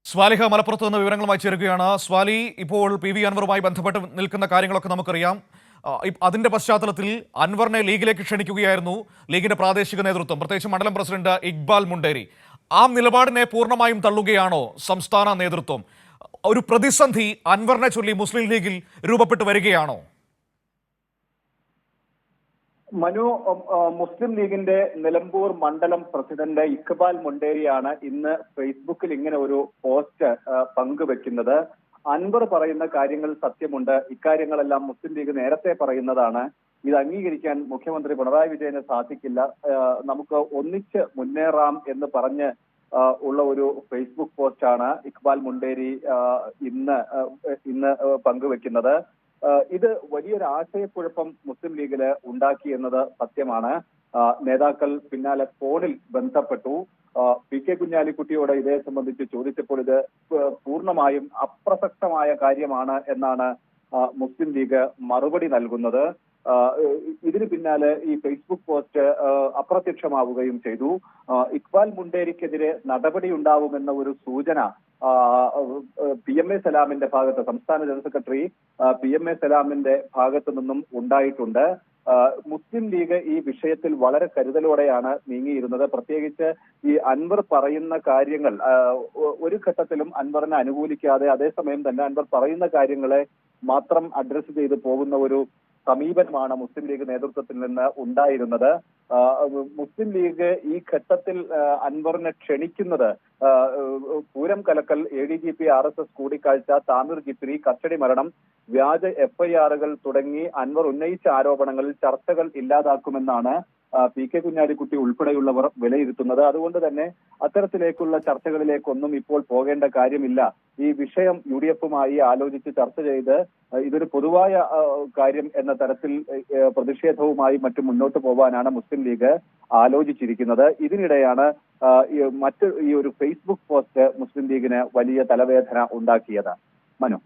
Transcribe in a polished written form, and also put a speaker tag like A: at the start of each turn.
A: സ്വാലിഹ മലപ്പുറത്ത് നിന്ന് വിവരങ്ങളുമായി ചേരുകയാണ്. സ്വാലി, ഇപ്പോൾ PV അൻവറുമായി ബന്ധപ്പെട്ട് നിൽക്കുന്ന കാര്യങ്ങളൊക്കെ നമുക്കറിയാം. അതിന്റെ പശ്ചാത്തലത്തിൽ അൻവറിനെ ലീഗിലേക്ക് ക്ഷണിക്കുകയായിരുന്നു ലീഗിന്റെ പ്രാദേശിക നേതൃത്വം, പ്രത്യേകിച്ച് മണ്ഡലം പ്രസിഡന്റ് ഇക്ബാൽ മുണ്ടേരി. ആ നിലപാടിനെ പൂർണ്ണമായും തള്ളുകയാണോ സംസ്ഥാന നേതൃത്വം? ഒരു പ്രതിസന്ധി അൻവറിനെ ചൊല്ലി മുസ്ലിം ലീഗിൽ രൂപപ്പെട്ടു വരികയാണോ?
B: മനു, മുസ്ലിം ലീഗിന്റെ നിലമ്പൂർ മണ്ഡലം പ്രസിഡന്റ് ഇക്ബാൽ മുണ്ടേരിയാണ് ഇന്ന് ഫേസ്ബുക്കിൽ ഇങ്ങനെ ഒരു പോസ്റ്റ് പങ്കുവെക്കുന്നത്. അൻവർ പറയുന്ന കാര്യങ്ങൾ സത്യമുണ്ട്, ഇക്കാര്യങ്ങളെല്ലാം മുസ്ലിം ലീഗ് നേരത്തെ പറയുന്നതാണ്. ഇത് അംഗീകരിക്കാൻ മുഖ്യമന്ത്രി പിണറായി വിജയന് സാധിക്കില്ല. നമുക്ക് ഒന്നിച്ച് മുന്നേറാം എന്ന് പറഞ്ഞ് ഉള്ള ഒരു ഫേസ്ബുക്ക് പോസ്റ്റാണ് ഇക്ബാൽ മുണ്ടേരി ഇന്ന് പങ്കുവെക്കുന്നത്. ഇത് വലിയൊരു ആശയക്കുഴപ്പം മുസ്ലിം ലീഗില് ഉണ്ടാക്കി എന്നത് സത്യമാണ്. നേതാക്കൾ പിന്നാലെ ഫോണിൽ ബന്ധപ്പെട്ടു. PK കുഞ്ഞാലിക്കുട്ടിയോട് ഇതേ സംബന്ധിച്ച് ചോദിച്ചപ്പോൾ ഇത് പൂർണ്ണമായും അപ്രസക്തമായ കാര്യമാണ് എന്നാണ് മുസ്ലിം ലീഗ് മറുപടി നൽകുന്നത്. ഇതിന് പിന്നാലെ ഈ ഫേസ്ബുക്ക് പോസ്റ്റ് അപ്രത്യക്ഷമാവുകയും ചെയ്തു. ഇക്ബാൽ മുണ്ടേരിക്കെതിരെ നടപടി ഉണ്ടാവുമെന്ന ഒരു സൂചന PMA സലാമിന്റെ ഭാഗത്ത്, സംസ്ഥാന ജനറൽ സെക്രട്ടറി PMA സലാമിന്റെ ഭാഗത്തു നിന്നും ഉണ്ടായിട്ടുണ്ട്. മുസ്ലിം ലീഗ് ഈ വിഷയത്തിൽ വളരെ കരുതലോടെയാണ് നീങ്ങിയിരുന്നത്. പ്രത്യേകിച്ച് ഈ അൻവർ പറയുന്ന കാര്യങ്ങൾ ഒരു ഘട്ടത്തിലും അൻവറിനെ അനുകൂലിക്കാതെ, അതേസമയം തന്നെ അൻവർ പറയുന്ന കാര്യങ്ങളെ മാത്രം അഡ്രസ് ചെയ്ത് പോകുന്ന ഒരു സമീപനമാണ് മുസ്ലിം ലീഗ് നേതൃത്വത്തിൽ നിന്ന് ഉണ്ടായിരുന്നത്. മുസ്ലിം ലീഗ് ഈ ഘട്ടത്തിൽ അൻവറിനെ ക്ഷണിക്കുന്നത് പൂരം കലക്കൽ, ADGP RSS കൂടിക്കാഴ്ച, താമിർ ജിഫ്രി, കസ്റ്റഡി മരണം, വ്യാജ FIR-കൾ തുടങ്ങി അൻവർ ഉന്നയിച്ച ആരോപണങ്ങളിൽ ചർച്ചകൾ ഇല്ലാതാക്കുമെന്നാണ് PK കുഞ്ഞാലിക്കുട്ടി ഉൾപ്പെടെയുള്ളവർ വിലയിരുത്തുന്നത്. അതുകൊണ്ട് തന്നെ അത്തരത്തിലേക്കുള്ള ചർച്ചകളിലേക്കൊന്നും ഇപ്പോൾ പോകേണ്ട കാര്യമില്ല. ഈ വിഷയം UDF-മായി ആലോചിച്ച് ചർച്ച ചെയ്ത് ഇതൊരു പൊതുവായ കാര്യം എന്ന തരത്തിൽ പ്രതിഷേധവുമായി മറ്റും മുന്നോട്ട് പോകാനാണ് മുസ്ലിം ലീഗ് ആലോചിച്ചിരിക്കുന്നത്. ഇതിനിടെയാണ് ഈ ഒരു ഫേസ്ബുക്ക് പോസ്റ്റ് മുസ്ലിം ലീഗിന് വലിയ തലവേദന ഉണ്ടാക്കിയത്. മനു.